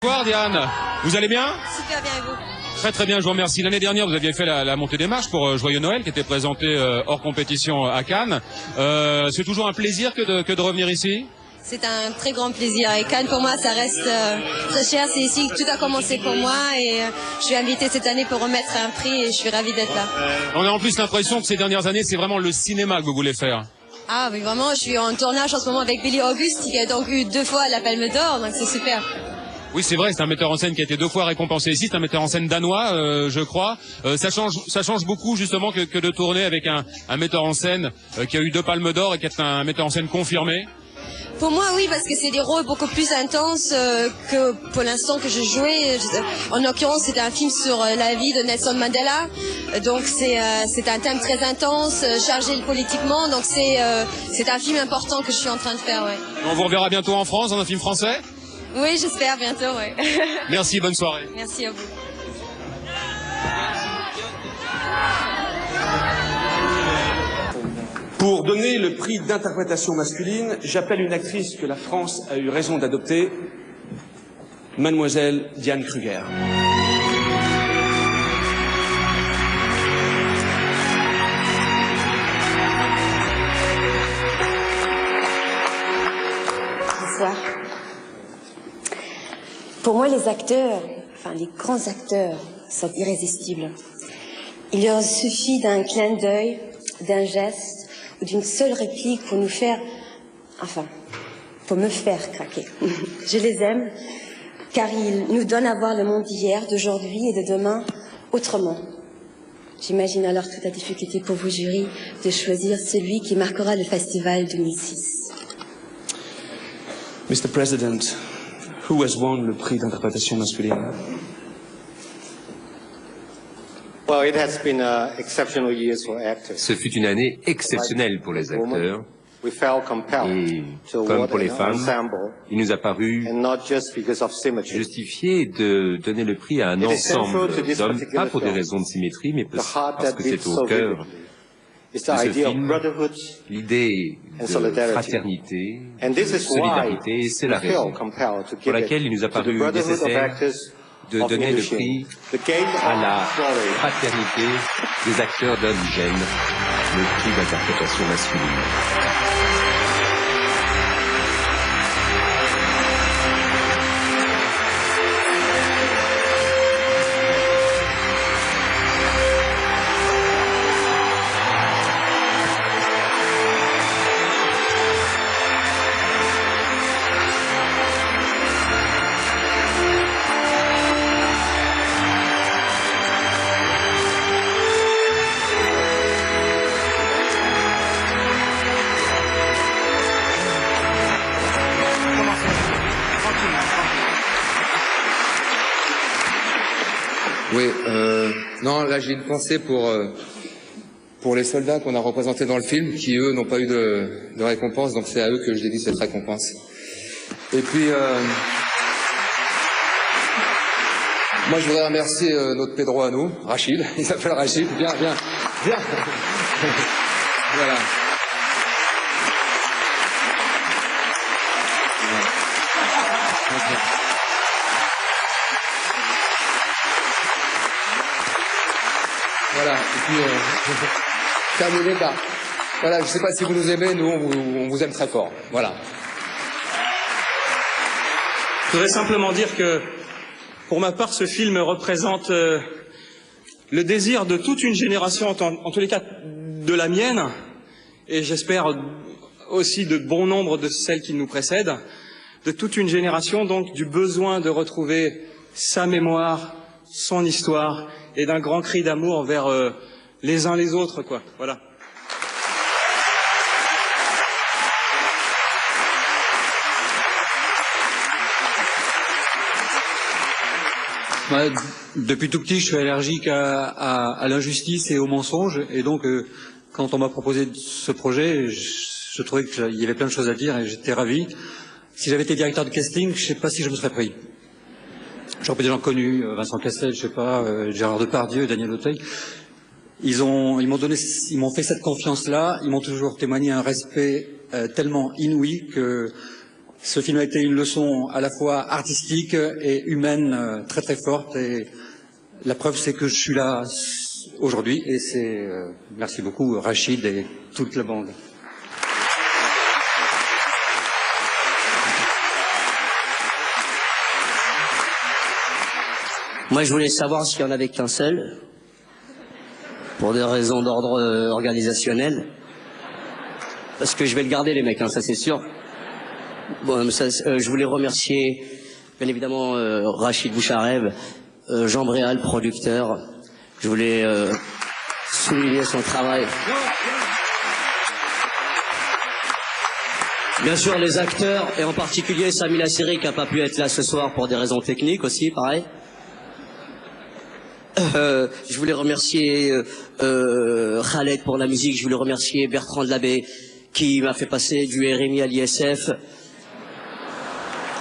Bonsoir Diane, vous allez bien? Super bien et vous? Très très bien, je vous remercie. L'année dernière, vous aviez fait la montée des marches pour Joyeux Noël, qui était présenté hors compétition à Cannes. C'est toujours un plaisir que de revenir ici? C'est un très grand plaisir. Et Cannes, pour moi, ça reste très cher. C'est ici que tout a commencé pour moi. Et je suis invitée cette année pour remettre un prix et je suis ravie d'être là. On a en plus l'impression que ces dernières années, c'est vraiment le cinéma que vous voulez faire. Ah oui, vraiment, je suis en tournage en ce moment avec Billy August, qui a donc eu 2 fois la Palme d'Or, donc c'est super. Oui, c'est vrai, c'est un metteur en scène qui a été 2 fois récompensé ici. C'est un metteur en scène danois, je crois. Ça change beaucoup justement que de tourner avec un metteur en scène qui a eu 2 palmes d'or et qui est un metteur en scène confirmé. Pour moi, oui, parce que c'est des rôles beaucoup plus intenses que pour l'instant que je jouais. En l'occurrence, c'était un film sur la vie de Nelson Mandela. Donc c'est un thème très intense, chargé politiquement. Donc c'est un film important que je suis en train de faire. Ouais. On vous reverra bientôt en France dans un film français? Oui, j'espère bientôt, ouais. Merci, bonne soirée. Merci à vous. Pour donner le prix d'interprétation masculine, j'appelle une actrice que la France a eu raison d'adopter, Mademoiselle Diane Kruger. Bonsoir. Pour moi, les acteurs, enfin les grands acteurs, sont irrésistibles. Il leur suffit d'un clin d'œil, d'un geste ou d'une seule réplique pour nous faire, enfin, pour me faire craquer. Je les aime car ils nous donnent à voir le monde d'hier, d'aujourd'hui et de demain autrement. J'imagine alors toute la difficulté pour vous, jury, de choisir celui qui marquera le festival 2006. Mr. President, who has won le prix d'interprétation masculine? Well, it has been exceptional years for actors. Ce fut une année exceptionnelle pour les acteurs. We felt compelled Et to comme award pour les an femmes, ensemble, il nous a paru and not just because of symmetry. justifié de donner le prix à un It is ensemble central to this d'hommes, particular pas pour des film. raisons de symétrie, mais The parce heart that que beats c'est au so cœur vividly is the de ce idea of film brotherhood, l'idée and de solidarity. fraternité, and de this is why solidarité, et c'est la we feel raison compelled to pour give laquelle il nous a it to the paru brotherhood of nécessaire actors de of donner le Indochine, prix the gate à la of glory. fraternité des acteurs d'indigènes, le prix d'interprétation masculine. Oui, non, là j'ai une pensée pour les soldats qu'on a représentés dans le film, qui eux n'ont pas eu de récompense, donc c'est à eux que je dédie cette récompense. Et puis, moi je voudrais remercier notre Pedro à nous, Rachid, il s'appelle Rachid, viens. Voilà. Voilà, et puis terminé par... Voilà, je sais pas si vous nous aimez, nous on vous aime très fort. Voilà. Je voudrais simplement dire que, pour ma part, ce film représente le désir de toute une génération, en tous les cas de la mienne, et j'espère aussi de bon nombre de celles qui nous précèdent, de toute une génération donc du besoin de retrouver sa mémoire, son histoire, et d'un grand cri d'amour envers les uns les autres, quoi. Voilà. Depuis tout petit, je suis allergique à l'injustice et au mensonge, et donc quand on m'a proposé ce projet, je trouvais qu'il y avait plein de choses à dire et j'étais ravi. Si j'avais été directeur de casting, je ne sais pas si je me serais pris. J'aurais pas des gens connus, Vincent Cassel, je sais pas, Gérard Depardieu, Daniel Auteuil. Ils m'ont fait cette confiance-là, ils m'ont toujours témoigné un respect tellement inouï que Ce film a été une leçon à la fois artistique et humaine très très forte. Et la preuve, c'est que je suis là aujourd'hui. Et c'est merci beaucoup Rachid et toute la bande. Moi, je voulais savoir s'il y en avait qu'un seul, pour des raisons d'ordre organisationnel. Parce que je vais le garder, les mecs, hein, ça c'est sûr. Bon, ça, je voulais remercier, bien évidemment, Rachid Boucharev, Jean Bréal, producteur. Je voulais souligner son travail. Bien sûr, les acteurs, et en particulier Sami Nasseri, qui n'a pas pu être là ce soir pour des raisons techniques aussi, pareil. Je voulais remercier Khaled pour la musique, je voulais remercier Bertrand de Labbé qui m'a fait passer du RMI à l'ISF.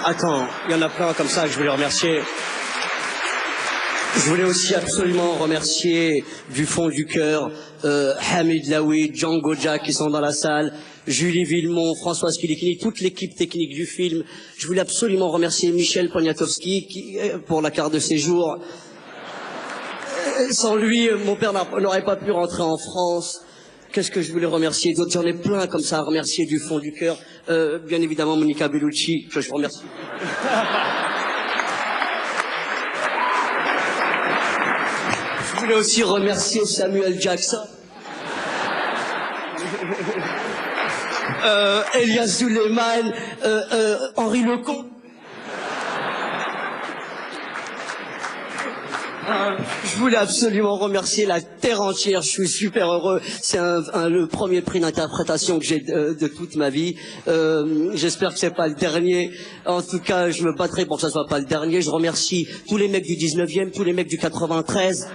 Attends, il y en a plein comme ça que je voulais remercier. Je voulais aussi absolument remercier du fond du cœur Hamid Laoui, Django Jack qui sont dans la salle, Julie Villemont, Françoise Kilikini, toute l'équipe technique du film. Je voulais absolument remercier Michel Poniatowski pour la carte de séjour. Sans lui, mon père n'aurait pas pu rentrer en France. Qu'est-ce que je voulais remercier d'autres? J'en ai plein comme ça à remercier du fond du cœur. Bien évidemment, Monica Bellucci, je vous remercie. Je voulais aussi remercier Samuel Jackson. Elias Suleiman, Henri Lecomte. Je voulais absolument remercier la terre entière, je suis super heureux, c'est le premier prix d'interprétation que j'ai de toute ma vie, j'espère que c'est pas le dernier, en tout cas je me battrai pour que ça soit pas le dernier. Je remercie tous les mecs du 19e, tous les mecs du 93,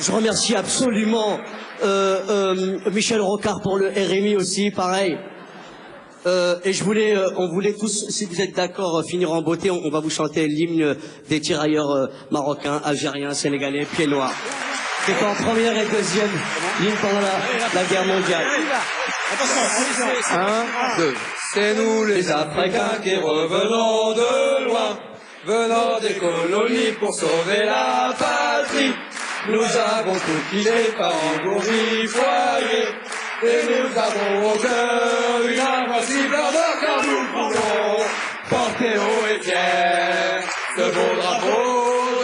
je remercie absolument Michel Rocard pour le RMI aussi, pareil. Et on voulait tous, si vous êtes d'accord, finir en beauté. On va vous chanter l'hymne des tirailleurs marocains, algériens, sénégalais, pieds noirs. C'était en première et deuxième ligne pendant la guerre mondiale. Un, deux. C'est nous les Africains qui revenons de loin, venant des colonies pour sauver la patrie. Nous avons tout quitté par engourdi foyer. Et nous avons au cœur une invincible ardeur, car nous pouvons porter haut et fier ce beau drapeau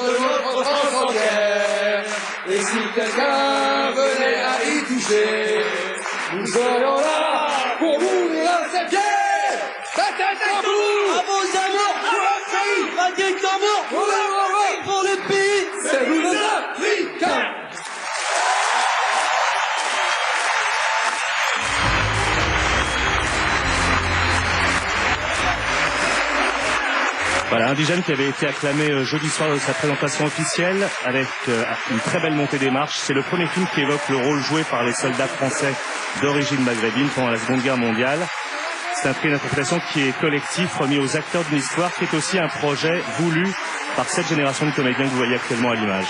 de notre France entière. Et si quelqu'un venait à y toucher, nous serions là pour vous l'insecter. La tête en bout, à vos amours, pour le pays, la tête en bout, pour le pays, c'est vous les Africains. Voilà, Indigène qui avait été acclamé jeudi soir de sa présentation officielle avec une très belle montée des marches. C'est le premier film qui évoque le rôle joué par les soldats français d'origine maghrébine pendant la Seconde Guerre mondiale. C'est un prix d'interprétation qui est collectif, remis aux acteurs d'une histoire, qui est aussi un projet voulu par cette génération de comédiens que vous voyez actuellement à l'image.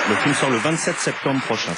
Le film sort le 27 septembre prochain.